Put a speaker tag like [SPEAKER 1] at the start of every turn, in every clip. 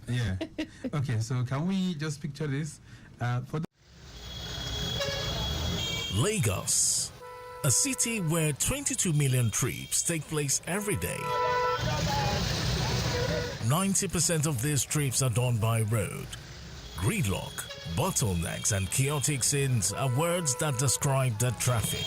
[SPEAKER 1] Yeah. Okay, so can we just picture this? For
[SPEAKER 2] Lagos, a city where 22 million trips take place every day. 90% of these trips are done by road. Gridlock, bottlenecks, and chaotic scenes are words that describe the traffic.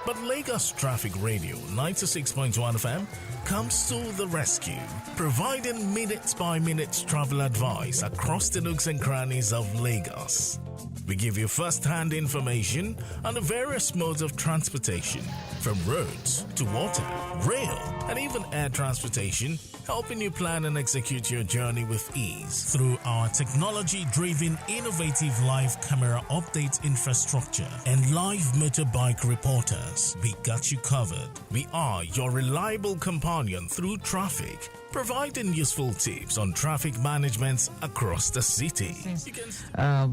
[SPEAKER 2] But Lagos Traffic Radio 96.1 FM comes to the rescue, providing minute-by-minute travel advice across the nooks and crannies of Lagos. We give you first-hand information on the various modes of transportation, from roads to water, rail, and even air transportation, helping you plan and execute your journey with ease. Through our technology-driven, innovative live camera update infrastructure and live motorbike reporters, we got you covered. We are your reliable companion through traffic, providing useful tips on traffic management across the city.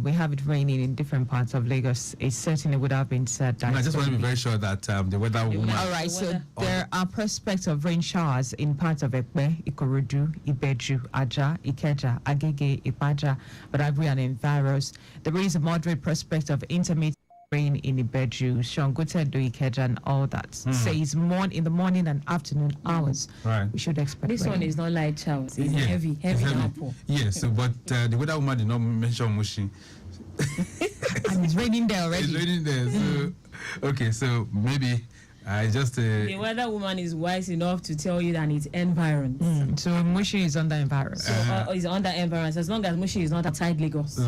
[SPEAKER 3] We have it raining in different parts of Lagos. It certainly would have been said that.
[SPEAKER 1] I just want to be very sure that the weather woman.
[SPEAKER 3] All right, so there are prospects of rain showers in parts of Ekpe, Ikorodu, Ibeju, Aja, Ikeja, Agege, Ipaja, Badagry, and Enviros. There is a moderate prospect of intermittent rain in Ibeju, Shongutedo, Ikeja, and all that. Says in the morning and afternoon hours.
[SPEAKER 1] Right.
[SPEAKER 3] We should expect
[SPEAKER 4] this
[SPEAKER 3] rain.
[SPEAKER 4] one is not light showers. It's heavy downpour.
[SPEAKER 1] Yes, so, but the weather woman did not mention Mushi.
[SPEAKER 3] And it's raining there already.
[SPEAKER 1] It's raining there. So, okay, so maybe I just.
[SPEAKER 4] The weather woman is wise enough to tell you that it's environs.
[SPEAKER 3] So Mushi is under environs.
[SPEAKER 4] So is under environs as long as Mushi is not outside Lagos.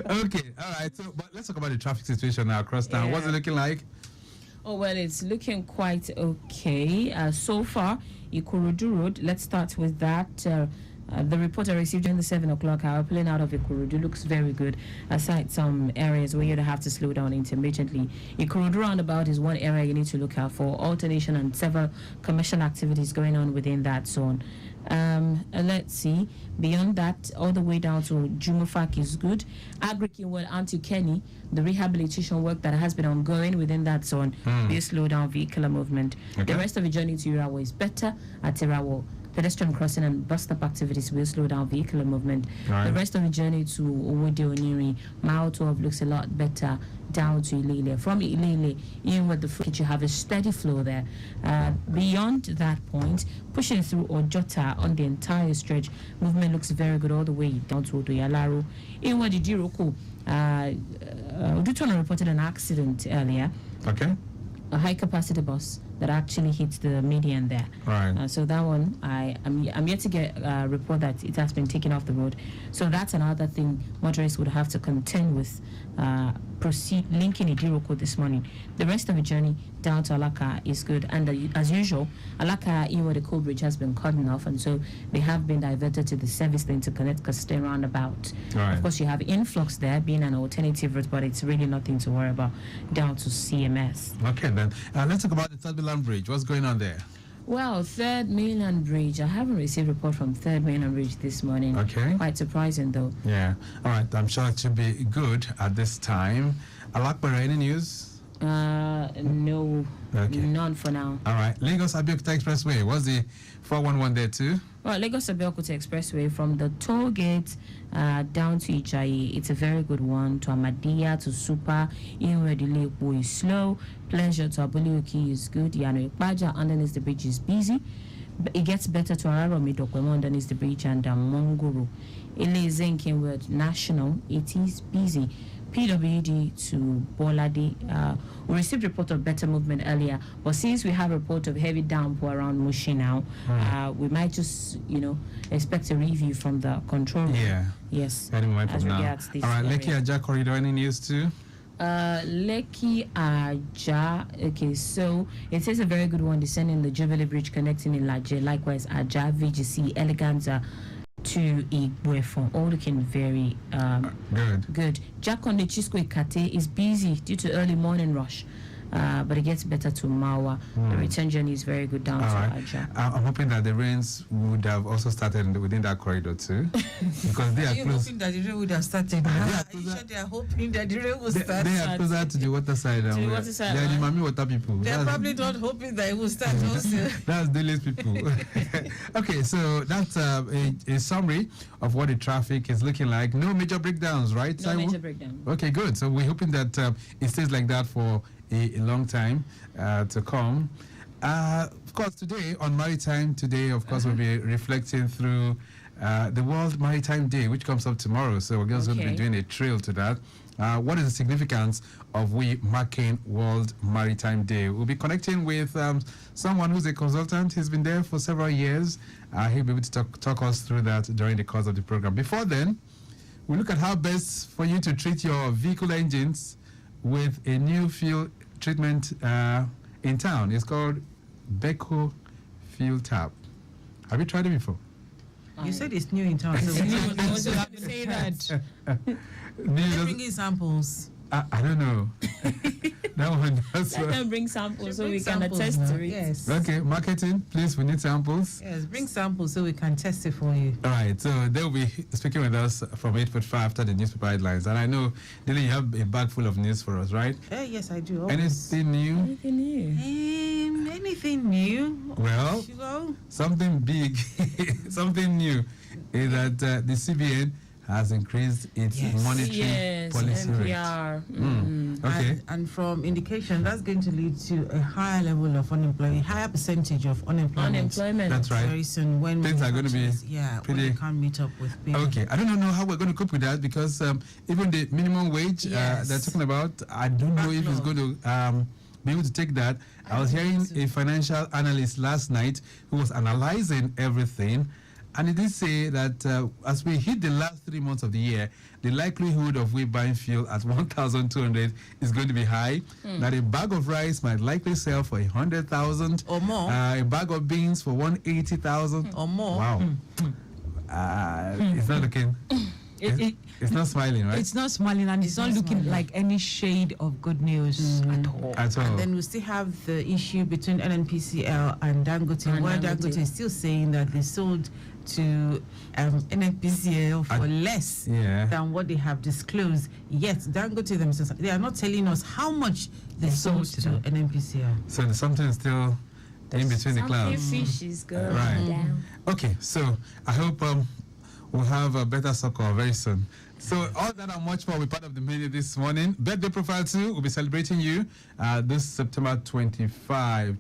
[SPEAKER 1] Okay, all right. So, but let's talk about the traffic situation now across town. What's it looking like?
[SPEAKER 4] Oh, well, it's looking quite okay. So far, Ikorodu Road, let's start with that. The report I received during the 7 o'clock hour, pulling out of Ikorodu, looks very good, aside some areas where you'd have to slow down intermittently. Ikorodu roundabout is one area you need to look out for. Alternation and several commercial activities going on within that zone. Let's see. Beyond that, all the way down to Jumufak is good. Agrikinwell, Auntie Kenny, the rehabilitation work that has been ongoing within that zone, will slow down vehicular movement. Okay. The rest of the journey to Irawo is better at Irawo. Pedestrian crossing and bus stop activities will slow down vehicular movement. Right. The rest of the journey to Owode Oniri, mile 12 looks a lot better down to Ilele. From Ilele, even with the foot, you have a steady flow there. Beyond that point, pushing through Ojota on the entire stretch, movement looks very good all the way down to Odoyalaro. Even with the Jiroko, Udutona reported an accident earlier.
[SPEAKER 1] Okay.
[SPEAKER 4] A high capacity bus that actually hit the median there.
[SPEAKER 1] Right.
[SPEAKER 4] So that one, I'm yet to get a report that it has been taken off the road. So that's another thing motorists would have to contend with. Proceed linking Idiroko this morning. The rest of the journey down to Alaka is good, and as usual, Alaka, the coal bridge has been cut off, and so they have been diverted to the service lane to connect Castell roundabout.
[SPEAKER 1] Right.
[SPEAKER 4] Of course, you have influx there being an alternative route, but it's really nothing to worry about down to CMS.
[SPEAKER 1] Okay, then let's talk about the Third Mainland Bridge. What's going on there?
[SPEAKER 4] Well, Third Mainland Bridge. I haven't received a report from Third Mainland Bridge this morning.
[SPEAKER 1] Okay.
[SPEAKER 4] Quite surprising, though.
[SPEAKER 1] Yeah. All right. I'm sure it should be good at this time. Alakbara, any news?
[SPEAKER 4] No. Okay. None for now.
[SPEAKER 1] All right. Lagos Abeokuta Expressway. What's the 411 there too?
[SPEAKER 4] Well, Lagos Abeokuta Expressway from the toll gate down to Ijayi, it's a very good one. To Amadia, to Super, even where the Lepo is slow. Pleasure to Abulioki is good. Yano Ipaja underneath the bridge is busy. It gets better to Araro Midokwemo underneath the bridge and Mongoro. Ile Zenkinward National, it is busy. PWD to Bolade. We received a report of better movement earlier, but since we have a report of heavy downpour around Mushi now, we might just, expect a review from the control room.
[SPEAKER 1] Yeah.
[SPEAKER 4] Yes.
[SPEAKER 1] As regards this. All right, Lekki Aja corridor. Any news too?
[SPEAKER 4] Lekki Aja. Okay, so it says a very good one descending the Jubilee Bridge connecting in Laje. Likewise, Aja, VGC, Eleganza to Igwefon, all looking very good. Jack on the Chisco Ikate is busy due to early morning rush. but it gets better to Mawa. The return journey is very good down to Aja.
[SPEAKER 1] I'm hoping that the rains would have also started within that corridor too, because they are
[SPEAKER 5] you
[SPEAKER 1] close.
[SPEAKER 5] hoping that the rain would have started? Are you sure they are hoping that the rain will start?
[SPEAKER 1] They are closer to the water side.
[SPEAKER 4] To the water side,
[SPEAKER 1] They are the Mami water people.
[SPEAKER 5] They are probably not hoping that it will start also.
[SPEAKER 1] That's Dele's people. Okay, so that's a summary of what the traffic is looking like. No major breakdowns, right?
[SPEAKER 4] No
[SPEAKER 1] Saiwo?
[SPEAKER 4] major breakdown.
[SPEAKER 1] Okay, good. So we're hoping that it stays like that for a long time to come. Of course, today on Maritime, we'll be reflecting through the World Maritime Day, which comes up tomorrow. So we're just going to be doing a trail to that. What is the significance of we marking World Maritime Day? We'll be connecting with someone who's a consultant. He's been there for several years. He'll be able to talk us through that during the course of the program. Before then, we look at how best for you to treat your vehicle engines with a new fuel treatment in town. It's called Beko Fuel Tap. Have you tried it before?
[SPEAKER 5] You said it's new in town. So
[SPEAKER 4] I was about to say that.
[SPEAKER 5] bringing samples.
[SPEAKER 1] I don't know. That one. That's
[SPEAKER 4] Let them bring samples so we can
[SPEAKER 5] samples
[SPEAKER 4] attest
[SPEAKER 5] now.
[SPEAKER 4] to it.
[SPEAKER 5] Yes.
[SPEAKER 1] Okay, marketing, please. We need samples.
[SPEAKER 5] Yes, bring samples so we can test it for you.
[SPEAKER 1] All right, so they'll be speaking with us from 8:45 after the newspaper headlines. And I know, Lily, you have a bag full of news for us, right?
[SPEAKER 5] Yes, I do.
[SPEAKER 1] Anything new?
[SPEAKER 4] Anything new?
[SPEAKER 5] Anything new?
[SPEAKER 1] Well, something big, something new is that the CBN has increased its monetary policy
[SPEAKER 4] NPR.
[SPEAKER 1] rate. Okay.
[SPEAKER 5] And from indication, that's going to lead to a higher level of unemployment, higher percentage of unemployment.
[SPEAKER 1] That's right.
[SPEAKER 5] Very soon when
[SPEAKER 1] things are going to be
[SPEAKER 5] when they can't meet up with people.
[SPEAKER 1] Okay, I don't know how we're going to cope with that because even the minimum wage they're talking about, I don't know if it's going to be able to take that. I was hearing a financial analyst last night who was analyzing everything. And it did say that as we hit the last 3 months of the year, the likelihood of we buying fuel at 1,200 is going to be high. That a bag of rice might likely sell for 100,000
[SPEAKER 5] or more.
[SPEAKER 1] A bag of beans for 180,000
[SPEAKER 5] or more.
[SPEAKER 1] Wow. It's not looking. It's not smiling, right?
[SPEAKER 3] It's not smiling, and it's not looking like any shade of good news at all.
[SPEAKER 5] And then we still have the issue between NNPCL and Dangote, where Dangote is still saying that they sold to NNPCL for less than what they have disclosed. Yet Dangote themselves, they are not telling us how much they sold to NNPCL.
[SPEAKER 1] So there's something still in between the clouds.
[SPEAKER 4] Fish is going
[SPEAKER 1] down. Okay, so I hope we'll have a better soccer very soon. So all that and much more will be part of the menu this morning. Birthday Profile 2 will be celebrating you. This September 25,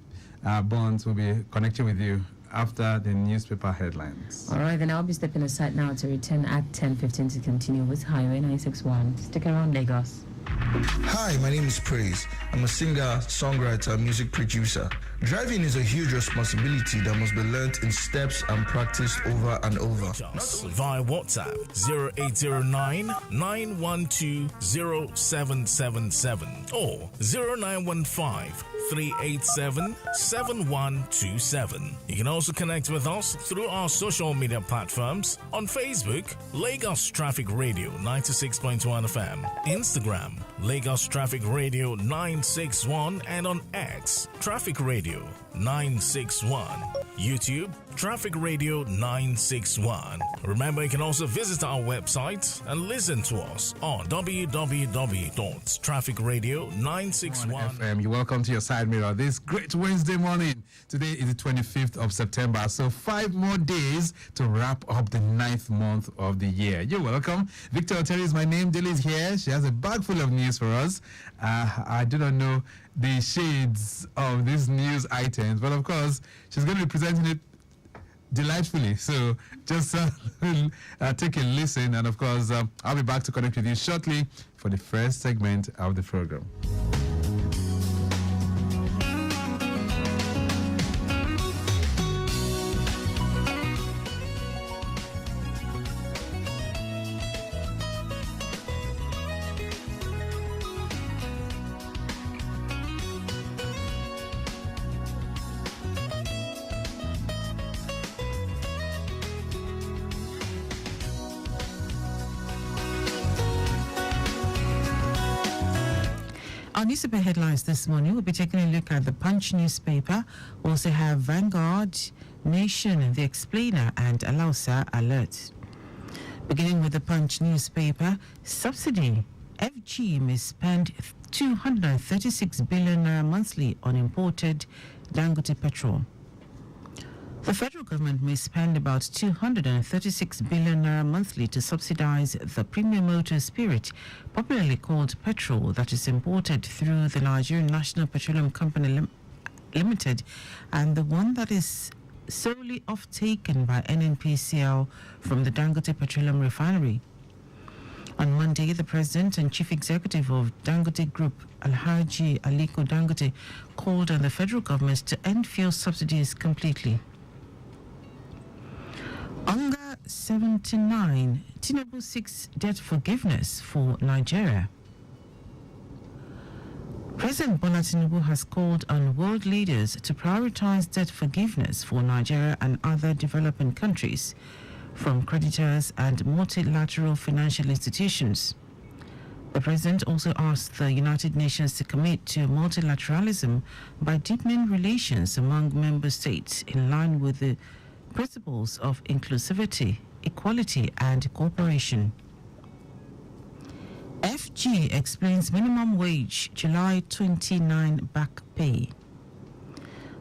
[SPEAKER 1] Bonds will be connecting with you after the newspaper headlines.
[SPEAKER 4] All right, then I'll be stepping aside now to return at 10:15 to continue with Highway 961. Stick around, Lagos.
[SPEAKER 6] Hi, my name is Praise. I'm a singer, songwriter, music producer. Driving is a huge responsibility that must be learnt in steps and practiced over and over.
[SPEAKER 2] Just via WhatsApp 0809 912 0777 or 0915 387 7127. You can also connect with us through our social media platforms on Facebook, Lagos Traffic Radio 96.1 FM, Instagram, Lagos Traffic Radio 961, and on X, Traffic Radio 961, YouTube, Traffic Radio 961. Remember, you can also visit our website and listen to us on www.trafficradio961.
[SPEAKER 1] You're welcome to your side mirror this great Wednesday morning. Today is the 25th of September, so 5 more days to wrap up the 9th month of the year. You're welcome. Victor Oteri is my name. Dilly is here. She has a bag full of news for us. I do not know the shades of these news items, but of course, she's going to be presenting it delightfully. So just take a listen, and of course, I'll be back to connect with you shortly for the first segment of the program.
[SPEAKER 5] Our newspaper headlines this morning, we'll be taking a look at the Punch newspaper. We also have Vanguard, Nation, The Explainer, and Alausa Alert. Beginning with the Punch newspaper, subsidy. FG may spend 236 billion naira monthly on imported Dangote petrol. The federal government may spend about 236 billion naira monthly to subsidize the premium motor spirit, popularly called petrol, that is imported through the Nigerian National Petroleum Company Limited, and the one that is solely off-taken by NNPCL from the Dangote Petroleum Refinery. On Monday, the President and Chief Executive of Dangote Group, Alhaji Aliko Dangote, called on the federal government to end fuel subsidies completely. UNGA 79, Tinubu seeks debt forgiveness for Nigeria. President Bola Tinubu has called on world leaders to prioritize debt forgiveness for Nigeria and other developing countries from creditors and multilateral financial institutions. The president also asked the United Nations to commit to multilateralism by deepening relations among member states in line with the principles of inclusivity, equality, and cooperation. FG explains minimum wage July 29 back pay.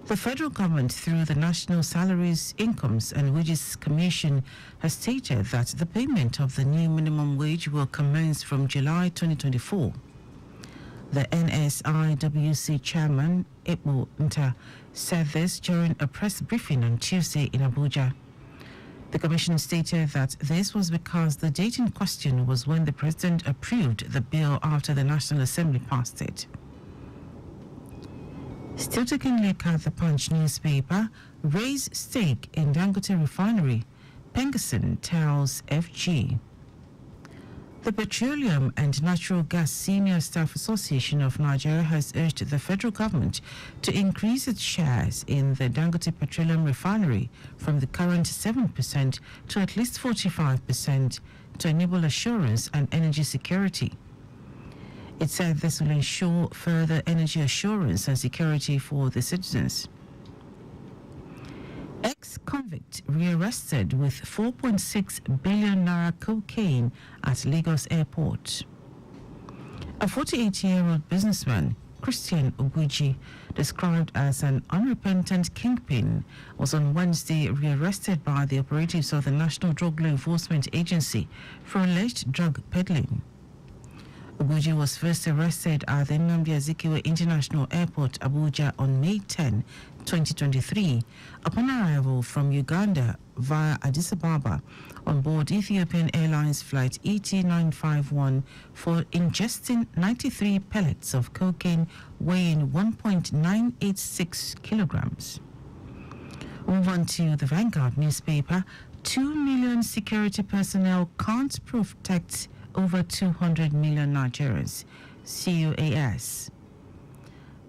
[SPEAKER 5] The federal government, through the National Salaries, Incomes and Wages Commission, has stated that the payment of the new minimum wage will commence from July 2024. The NSIWC chairman, Ibu Nta, said this during a press briefing on Tuesday in Abuja. The commission stated that this was because the date in question was when the president approved the bill after the National Assembly passed it. Still taking a look at the Punch newspaper, raise stake in Dangote Refinery, Pengerson tells FG. The Petroleum and Natural Gas Senior Staff Association of Nigeria has urged the federal government to increase its shares in the Dangote Petroleum Refinery from the current 7% to at least 45% to enable assurance and energy security. It said this will ensure further energy assurance and security for the citizens. Ex-convict rearrested with 4.6 billion naira cocaine at Lagos Airport. A 48-year-old businessman, Christian Oguji, described as an unrepentant kingpin, was on Wednesday rearrested by the operatives of the National Drug Law Enforcement Agency for alleged drug peddling. Oguji was first arrested at the Nnamdi Azikiwe International Airport, Abuja, on May 10, 2023, upon arrival from Uganda via Addis Ababa on board Ethiopian Airlines flight ET951 for ingesting 93 pellets of cocaine weighing 1.986 kilograms. Move on to the Vanguard newspaper. 2 million security personnel can't protect over 200 million Nigerians, CUAS.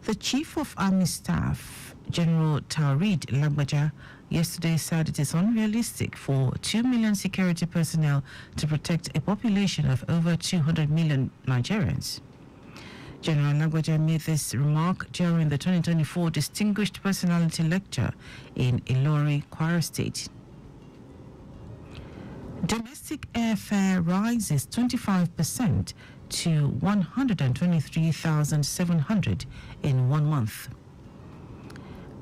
[SPEAKER 5] The Chief of Army Staff, General Taurid Lagbaja, yesterday said it is unrealistic for 2 million security personnel to protect a population of over 200 million Nigerians. General Lagbaja made this remark during the 2024 Distinguished Personality Lecture in Ilori, Kwara State. Domestic airfare rises 25% to 123,700 in 1 month.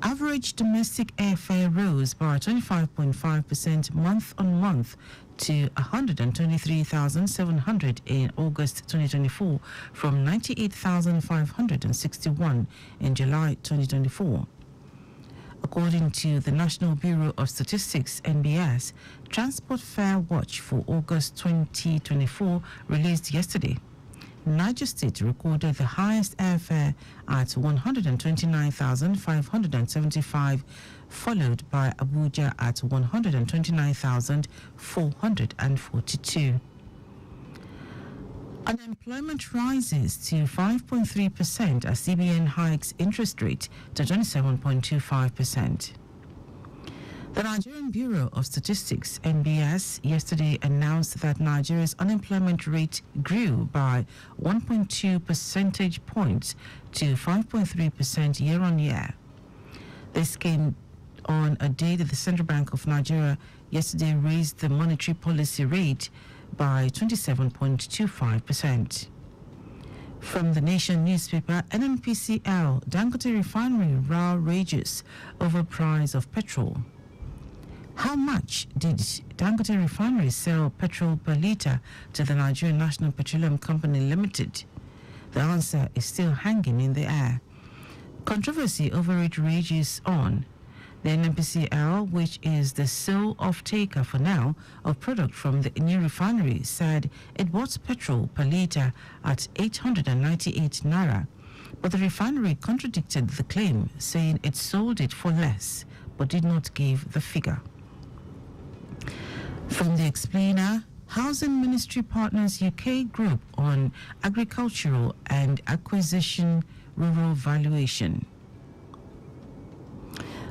[SPEAKER 5] Average domestic airfare rose by 25.5% month-on-month to 123,700 in August 2024 from 98,561 in July 2024. According to the National Bureau of Statistics, NBS, Transport Fare Watch for August 2024 released yesterday. Niger State recorded the highest airfare at 129,575, followed by Abuja at 129,442. Unemployment rises to 5.3% as CBN hikes interest rate to 27.25%. The Nigerian Bureau of Statistics, NBS, yesterday announced that Nigeria's unemployment rate grew by 1.2 percentage points to 5.3% year-on-year. This came on a day that the Central Bank of Nigeria yesterday raised the monetary policy rate by 27.25%. From the Nation newspaper, NNPCL, Dangote Refinery row rages over price of petrol. How much did Dangote Refinery sell petrol per litre to the Nigerian National Petroleum Company Limited? The answer is still hanging in the air. Controversy over it rages on. The NNPCL, which is the sole off-taker for now of product from the new refinery, said it bought petrol per litre at 898 naira. But the refinery contradicted the claim, saying it sold it for less, but did not give the figure. From the Explainer, Housing Ministry partners UK Group on agricultural and acquisition rural valuation.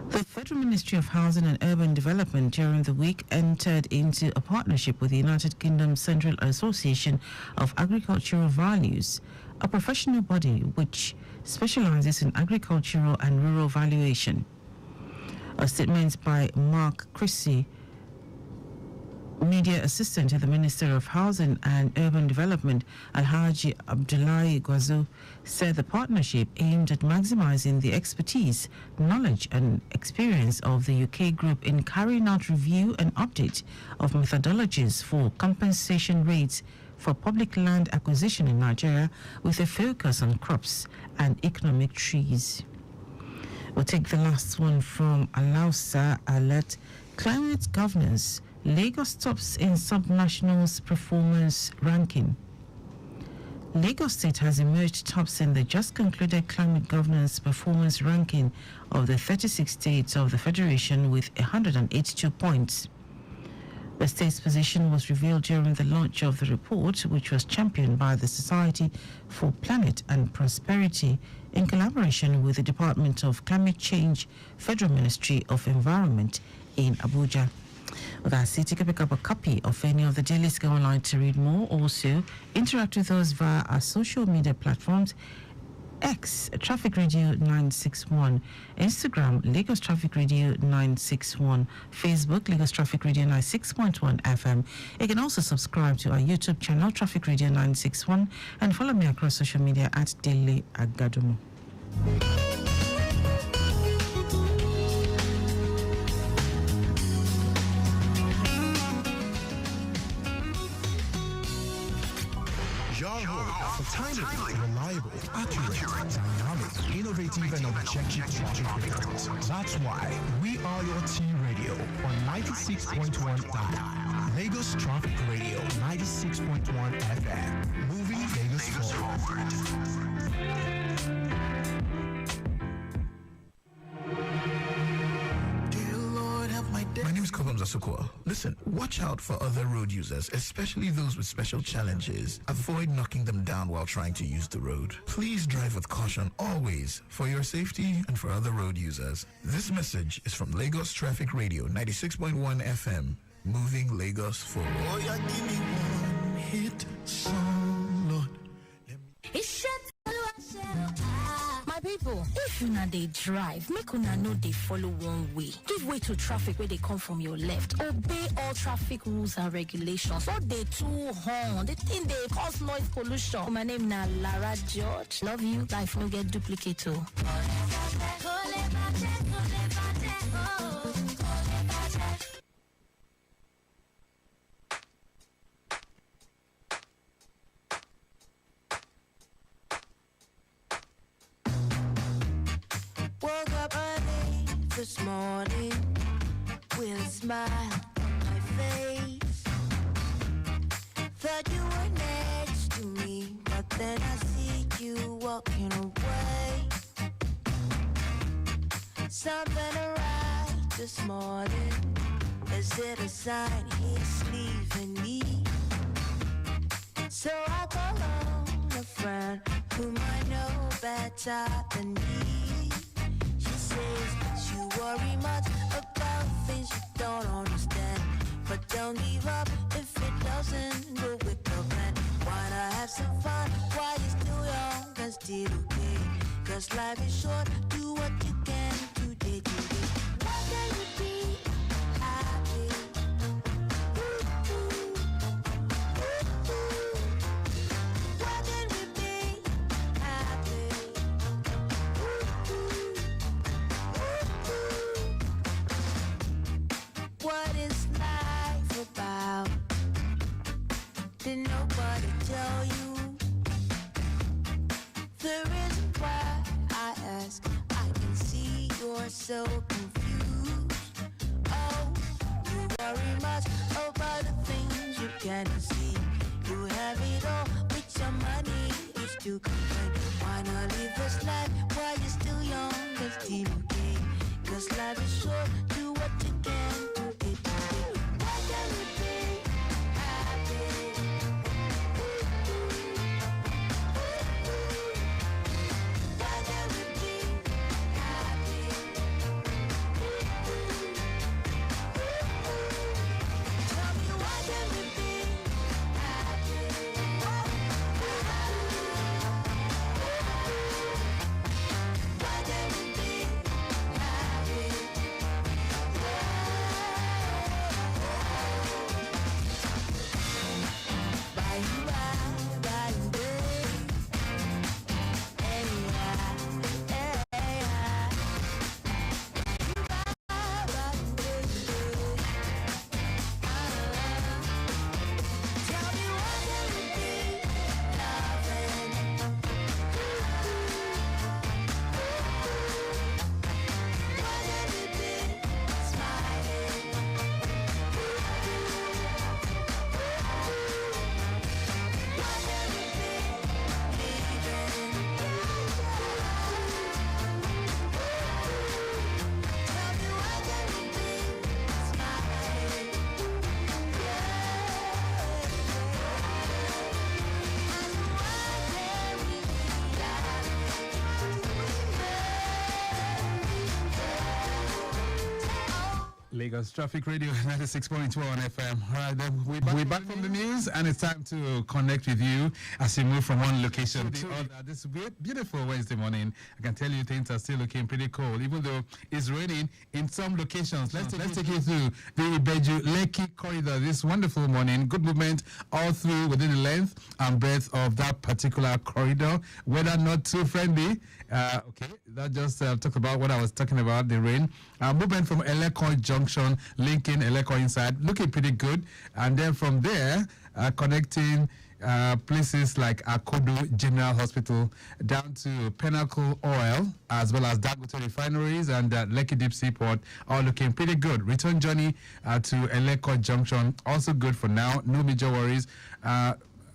[SPEAKER 5] The Federal Ministry of Housing and Urban Development during the week entered into a partnership with the United Kingdom Central Association of Agricultural Values, a professional body which specializes in agricultural and rural valuation. A statement by Mark Chrissy, Media Assistant to the Minister of Housing and Urban Development, Alhaji Abdullahi Gwazo, said the partnership aimed at maximizing the expertise, knowledge and experience of the UK group in carrying out review and update of methodologies for compensation rates for public land acquisition in Nigeria, with a focus on crops and economic trees. We'll take the last one from Alausa Alert. Climate governance. Lagos tops in Subnationals performance ranking. Lagos State has emerged tops in the just concluded climate governance performance ranking of the 36 states of the Federation with 182 points. The state's position was revealed during the launch of the report, which was championed by the Society for Planet and Prosperity in collaboration with the Department of Climate Change, Federal Ministry of Environment in Abuja. That's it. You can pick up a copy of any of the dailies. Go online to read more. Also, interact with us via our social media platforms. X, Traffic Radio 961. Instagram, Lagos Traffic Radio 961. Facebook, Lagos Traffic Radio 96.1 FM. You can also subscribe to our YouTube channel, Traffic Radio 961, and follow me across social media at Daily Agadumo.
[SPEAKER 7] Timely, reliable, accurate, dynamic, innovative, and objective traffic reports. That's why we are your T Radio on 96.1 dial. Lagos Traffic Radio 96.1 FM. Moving Lagos forward.
[SPEAKER 6] My name is Kobam Zasukwa. Listen, watch out for other road users, especially those with special challenges. Avoid knocking them down while trying to use the road. Please drive with caution always, for your safety and for other road users. This message is from Lagos Traffic Radio 96.1 FM, moving Lagos forward.
[SPEAKER 7] Oh, yeah, give me one hit song, Lord.
[SPEAKER 8] People, if una dey drive, make una no dey follow one way. Give way to traffic where they come from your left. Obey all traffic rules and regulations. So they too horn. The thing they cause noise pollution. My name na Lara George. Love you. Life no get duplicate too.
[SPEAKER 9] This morning with a smile on my face. Thought you were next to me, but then I see you walking away. Something arrived this morning. Is it a sign he's leaving me? So I call on a friend whom I know better than me. She says you worry much about things you 'cause life is short. Do what you can today. Why can't we be happy? Why can't we be happy? What is life about? Did nobody tell you? The reason why I ask, I can see you're so confused. Oh, you worry much about the things you can't see. You have it all with your money, you still complain. Why not live this life while you're still young and still okay? 'Cause life is short, do what you can to get today. Why can't we be happy? Why can't we be happy? Tell me, why can't we be happy? Why can't we be happy? Tell me, why can't we be loving? Why can't we be smiling? Why can't we be leaving? Tell me, why can't we be smiling?
[SPEAKER 1] Lagos Traffic Radio 96.1 FM. All right, then we're back from the news, and it's time to connect with you as you move from one location to the other. This beautiful Wednesday morning, I can tell you things are still looking pretty cold, even though it's raining in some locations. Let's take you through the Ibeju-Lekki corridor this wonderful morning. Good movement all through within the length and breadth of that particular corridor. Weather not too friendly. Okay, that just talked about what I was talking about, the rain. Movement from Eleko Junction, linking Eleko inside, looking pretty good. And then from there, connecting places like Akodo General Hospital down to Pinnacle Oil, as well as Dangote Refineries and Lekki Deep Seaport, all looking pretty good. Return journey to Eleko Junction, also good for now. No major worries.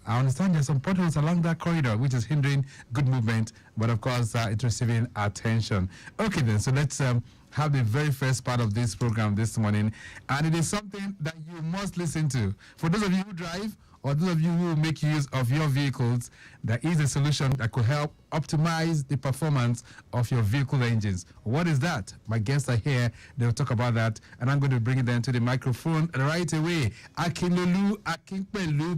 [SPEAKER 1] I understand there's some potholes along that corridor, which is hindering good movement, but of course, it's receiving attention. Okay, then, so let's have the very first part of this program this morning, and it is something that you must listen to. For those of you who drive, or those of you who make use of your vehicles, there is a solution that could help optimize the performance of your vehicle engines. What is that? My guests are here. They'll talk about that, and I'm going to bring them to the microphone right away. Akinlolu Akinpelu.